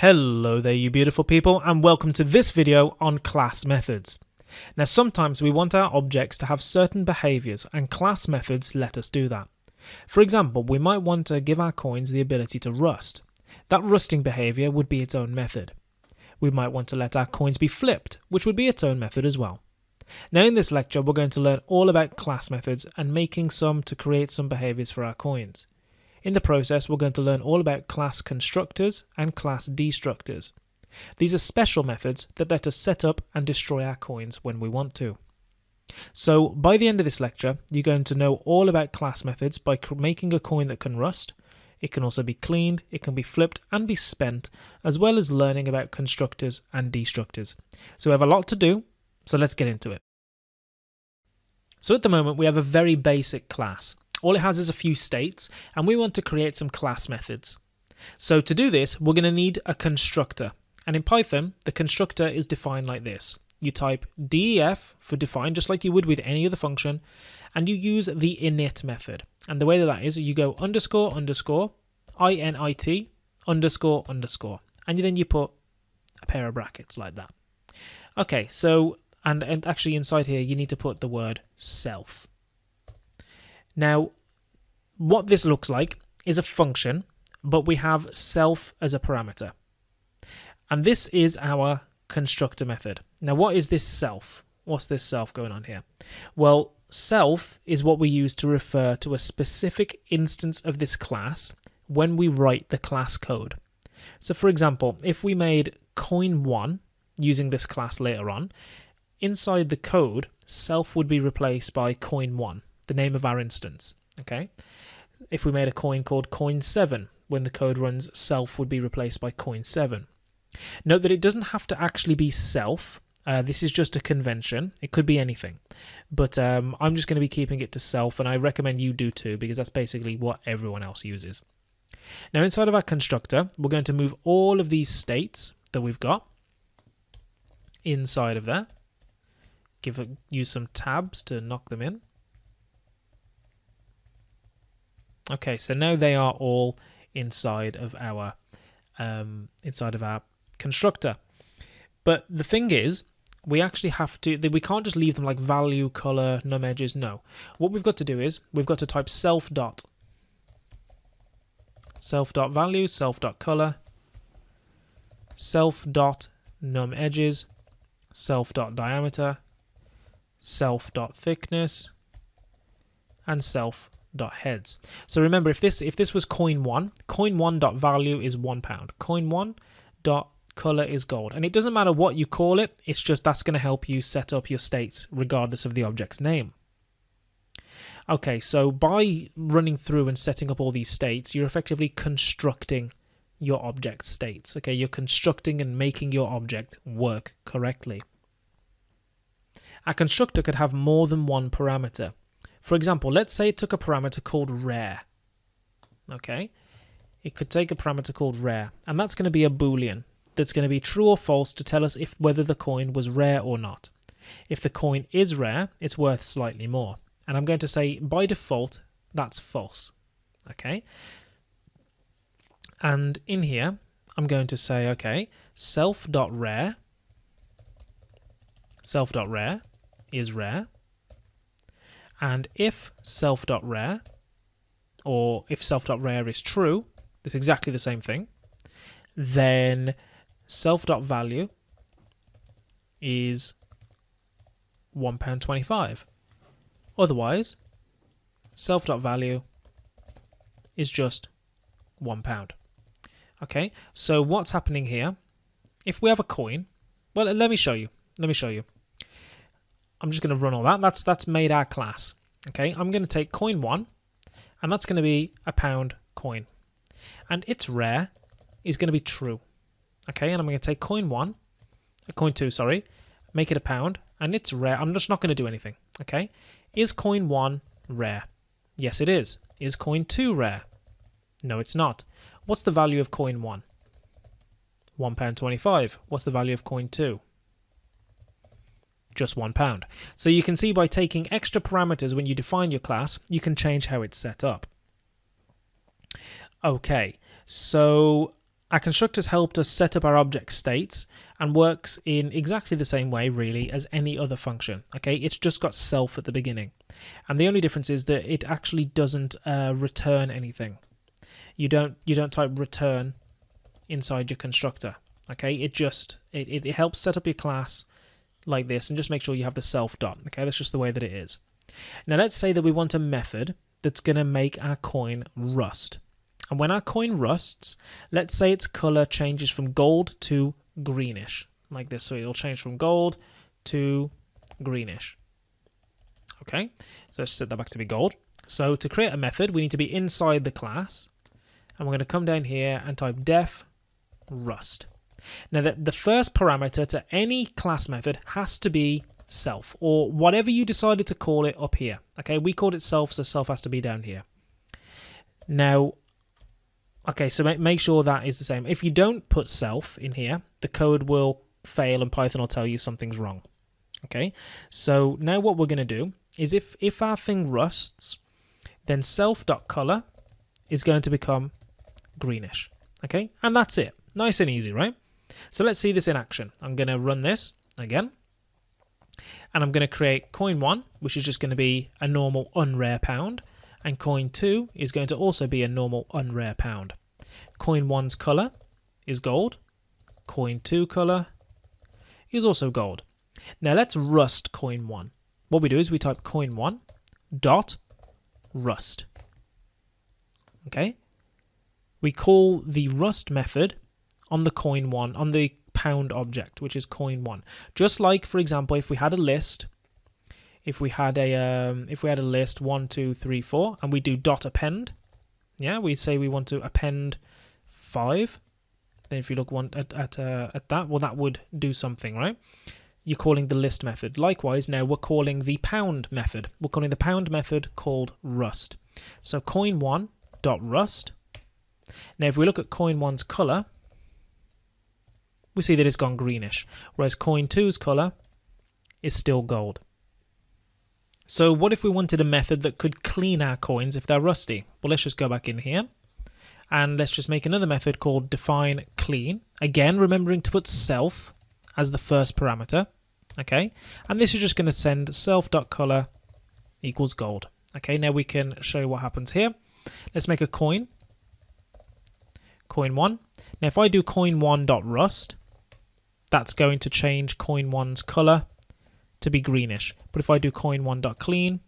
Hello there, you beautiful people, and welcome to this video on class methods. Now, sometimes we want our objects to have certain behaviors, and class methods let us do that. For example, we might want to give our coins the ability to rust. That rusting behavior would be its own method. We might want to let our coins be flipped, which would be its own method as well. Now, in this lecture, we're going to learn all about class methods and making some to create some behaviors for our coins. In the process, we're going to learn all about class constructors and class destructors. These are special methods that let us set up and destroy our coins when we want to. So, by the end of this lecture, you're going to know all about class methods by making a coin that can rust. It can also be cleaned, it can be flipped and be spent, as well as learning about constructors and destructors. So we have a lot to do, so let's get into it. So at the moment, we have a very basic class. All it has is a few states, and we want to create some class methods. So to do this, we're going to need a constructor. And in Python, the constructor is defined like this. You type def for define, just like you would with any other function, and you use the init method. And the way that is, you go underscore underscore, init, underscore underscore, and then you put a pair of brackets like that. Okay, so, and actually inside here, you need to put the word self. Now, what this looks like is a function, but we have self as a parameter. And this is our constructor method. Now, what is this self? What's this self going on here? Well, self is what we use to refer to a specific instance of this class when we write the class code. So, for example, if we made coin1 using this class later on, inside the code, self would be replaced by coin1. The name of our instance, okay? If we made a coin called coin7, when the code runs, self would be replaced by coin7. Note that it doesn't have to actually be self. This is just a convention. It could be anything. But I'm just going to be keeping it to self, and I recommend you do too, because that's basically what everyone else uses. Now, inside of our constructor, we're going to move all of these states that we've got inside of there. Use some tabs to knock them in. Okay, so now they are all inside of our constructor. But the thing is, we actually have to, we can't just leave them like value, color, num edges. No. What we've got to do is we've got to type self.value, self.color, self.num edges, self.diameter, self.thickness, and self.heads. So remember, if this was coin1.value is £1. Coin1.color is gold. And it doesn't matter what you call it, it's just that's going to help you set up your states regardless of the object's name. Okay, so by running through and setting up all these states, you're effectively constructing your object states. Okay, you're constructing and making your object work correctly. A constructor could have more than one parameter. For example, let's say it took a parameter called rare. Okay, it could take a parameter called rare, and that's going to be a boolean that's going to be true or false to tell us whether the coin was rare or not. If the coin is rare, it's worth slightly more, and I'm going to say by default that's false. Okay, and in here I'm going to say, okay, self.rare is rare. And if self.rare, or if self.rare is true, it's exactly the same thing, then self.value is £1.25. Otherwise, self.value is just £1. Okay, so what's happening here? If we have a coin, well, let me show you. I'm just going to run all that. That's made our class. Okay, I'm going to take coin1, and that's going to be a pound coin. And its rare is going to be true. Okay, and I'm going to take coin2, make it a pound, and it's rare. I'm just not going to do anything. Okay, is coin1 rare? Yes, it is. Is coin2 rare? No, it's not. What's the value of coin1? £1.25. What's the value of coin2? Just £1. So you can see by taking extra parameters when you define your class, you can change how it's set up. Okay, so Our constructors helped us set up our object states and works in exactly the same way, really, as any other function. Okay, it's just got self at the beginning. And the only difference is that it actually doesn't return anything. You don't type return inside your constructor. Okay, it helps set up your class like this and just make sure you have the self dot. Okay, that's just the way that it is. Now let's say that we want a method that's going to make our coin rust. And when our coin rusts, let's say its color changes from gold to greenish, like this. So it'll change from gold to greenish. Okay, so let's set that back to be gold. So to create a method, we need to be inside the class. And we're going to come down here and type def rust. Now the first parameter to any class method has to be self, or whatever you decided to call it up here. Okay, we called it self, so self has to be down here. Now, okay, so make sure that is the same. If you don't put self in here, the code will fail and Python will tell you something's wrong. Okay, so now what we're going to do is if our thing rusts, then self.color is going to become greenish. Okay, and that's it. Nice and easy, right? So let's see this in action. I'm going to run this again. And I'm going to create coin 1, which is just going to be a normal unrare pound. And coin 2 is going to also be a normal unrare pound. Coin 1's color is gold. Coin 2 color is also gold. Now let's rust coin 1. What we do is we type coin 1 dot rust. Okay? We call the rust method on the coin 1, on the pound object, which is coin 1. Just like, for example, if we had a list, if we had a list 1, 2, 3, 4, and we do dot append, yeah, we say we want to append 5. Then if you look at that, well, that would do something, right? You're calling the list method. Likewise, now we're calling the pound method. We're calling the pound method called rust. So coin 1 dot rust. Now, if we look at coin 1's color, we see that it's gone greenish, whereas coin 2's color is still gold. So what if we wanted a method that could clean our coins if they're rusty? Well, let's just go back in here and let's just make another method called define clean. Again, remembering to put self as the first parameter. Okay, and this is just going to send self.color equals gold. Okay, now we can show you what happens here. Let's make a coin 1. Now if I do coin1.rust, that's going to change coin 1's color to be greenish. But if I do coin1.clean,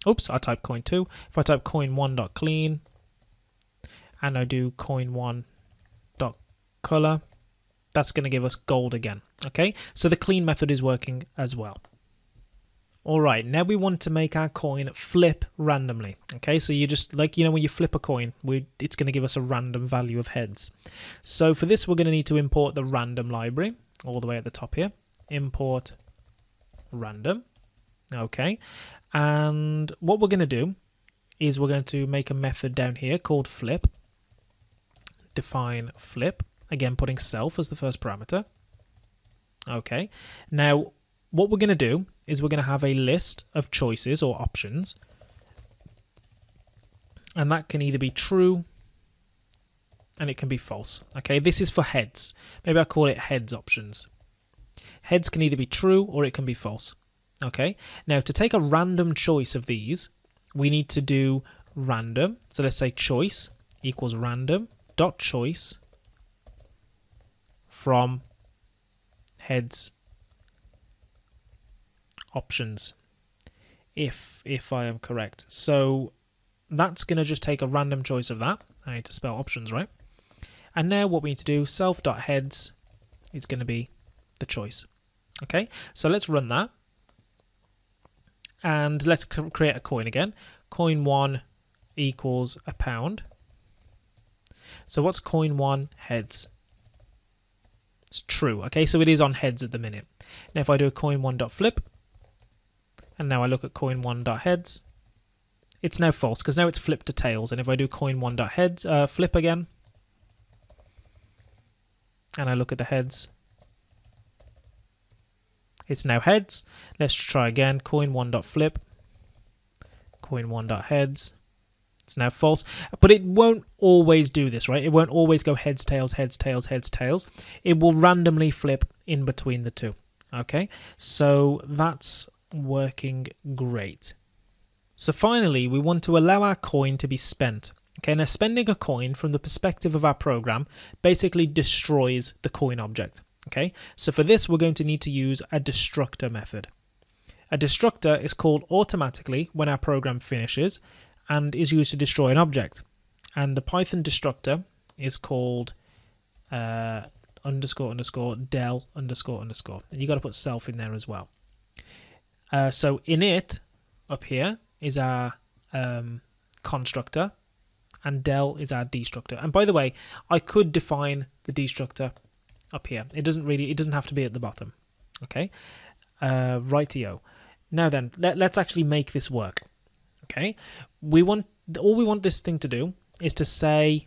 oops, I type coin 2. If I type coin1.clean and I do coin1.color, that's going to give us gold again. Okay, so the clean method is working as well. Alright, now we want to make our coin flip randomly. Okay, so you just, like, you know, when you flip a coin, it's going to give us a random value of heads. So for this, we're going to need to import the random library, all the way at the top here. Import random. Okay, and what we're going to do is we're going to make a method down here called flip. Define flip. Again, putting self as the first parameter. Okay, now what we're going to do is we're going to have a list of choices or options, and that can either be true and it can be false. Okay, this is for heads. Maybe I'll call it heads options. Heads can either be true or it can be false. Okay, now to take a random choice of these, we need to do random. So let's say choice equals random dot choice from heads options, if I am correct. So that's going to just take a random choice of that. I need to spell options right. And now what we need to do, self.heads is going to be the choice. Okay, so let's run that. And let's create a coin again. Coin 1 equals a pound. So what's coin 1 heads? It's true. Okay, so it is on heads at the minute. Now if I do a coin 1.flip, and now I look at coin 1.heads, it's now false because now it's flipped to tails. And if I do coin 1.heads, flip again, and I look at the heads, it's now heads. Let's try again. Coin 1.flip, coin 1.heads, It's now false, but it won't always do this, right? It won't always go heads, tails, heads, tails, heads, tails. It will randomly flip in between the two. Okay, so that's working great. So finally, we want to allow our coin to be spent. Okay, now spending a coin from the perspective of our program basically destroys the coin object. Okay, so for this, we're going to need to use a destructor method. A destructor is called automatically when our program finishes and is used to destroy an object. And the Python destructor is called underscore underscore del underscore underscore. And you got to put self in there as well. So init up here is our constructor, and del is our destructor. And by the way, I could define the destructor up here. It doesn't have to be at the bottom. Okay, rightio. Now then, let's actually make this work. Okay, all we want this thing to do is to say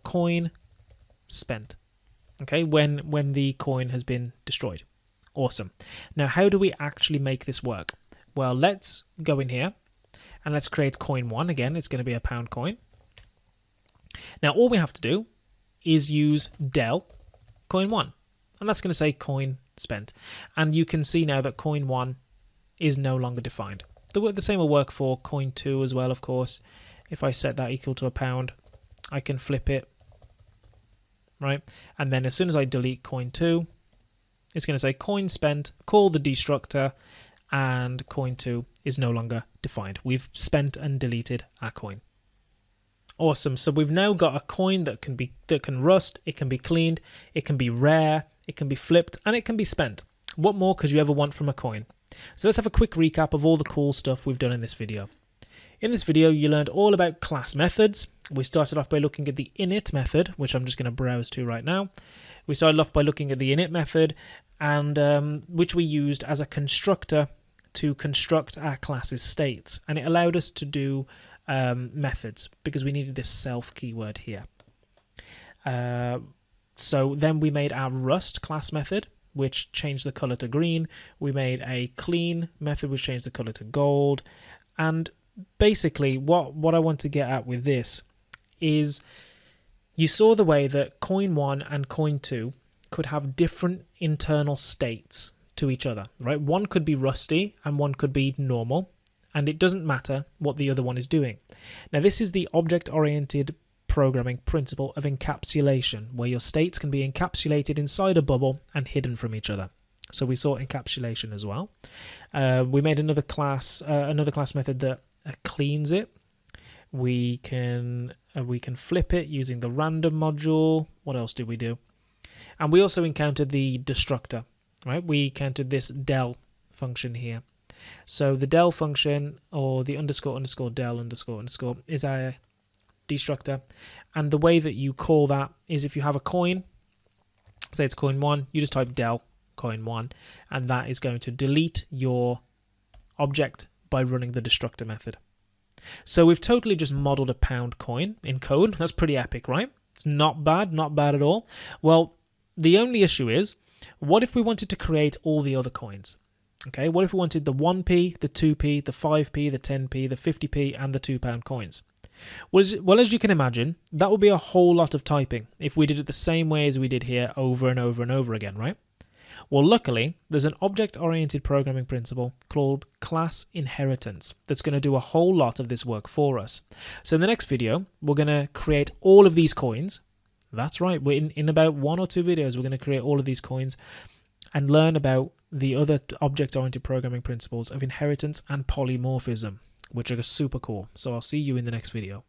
coin spent. Okay, when the coin has been destroyed. Awesome. Now, how do we actually make this work? Well, let's go in here and let's create coin 1 again. It's going to be a pound coin. Now, all we have to do is use del coin 1, and that's going to say coin spent. And you can see now that coin 1 is no longer defined. The same will work for coin 2 as well, of course. If I set that equal to a pound, I can flip it, right? And then as soon as I delete coin 2, it's going to say coin spent, call the destructor, and coin 2 is no longer defined. We've spent and deleted our coin. Awesome. So we've now got a coin that can rust, it can be cleaned, it can be rare, it can be flipped, and it can be spent. What more could you ever want from a coin? So let's have a quick recap of all the cool stuff we've done in this video. In this video, you learned all about class methods. We started off by looking at the init method, which I'm just going to browse to right now. We started off by looking at the init method, and which we used as a constructor to construct our class's states. And it allowed us to do methods because we needed this self keyword here. So then we made our rust class method, which changed the color to green. We made a clean method, which changed the color to gold. And basically, what I want to get at with this is you saw the way that coin 1 and coin 2 could have different internal states to each other, right? One could be rusty and one could be normal, and it doesn't matter what the other one is doing. Now, this is the object-oriented programming principle of encapsulation, where your states can be encapsulated inside a bubble and hidden from each other. So we saw encapsulation as well. We made another class method that cleans it. We can flip it using the random module. What else did we do? And we also encountered the destructor, right? We encountered this del function here. So the del function, or the underscore underscore del underscore underscore, is our destructor, and the way that you call that is if you have a coin, say it's coin 1, you just type del coin 1, and that is going to delete your object by running the destructor method. So we've totally just modeled a pound coin in code. That's pretty epic, right? It's not bad at all. Well, the only issue is, what if we wanted to create all the other coins? Okay, what if we wanted the 1p, the 2p, the 5p, the 10p, the 50p, and the £2 coins? Well, as you can imagine, that would be a whole lot of typing if we did it the same way as we did here over and over and over again, right? Well, luckily, there's an object-oriented programming principle called class inheritance that's going to do a whole lot of this work for us. So in the next video, we're going to create all of these coins. That's right, in about 1 or 2 videos, we're going to create all of these coins and learn about the other object-oriented programming principles of inheritance and polymorphism, which are super cool. So I'll see you in the next video.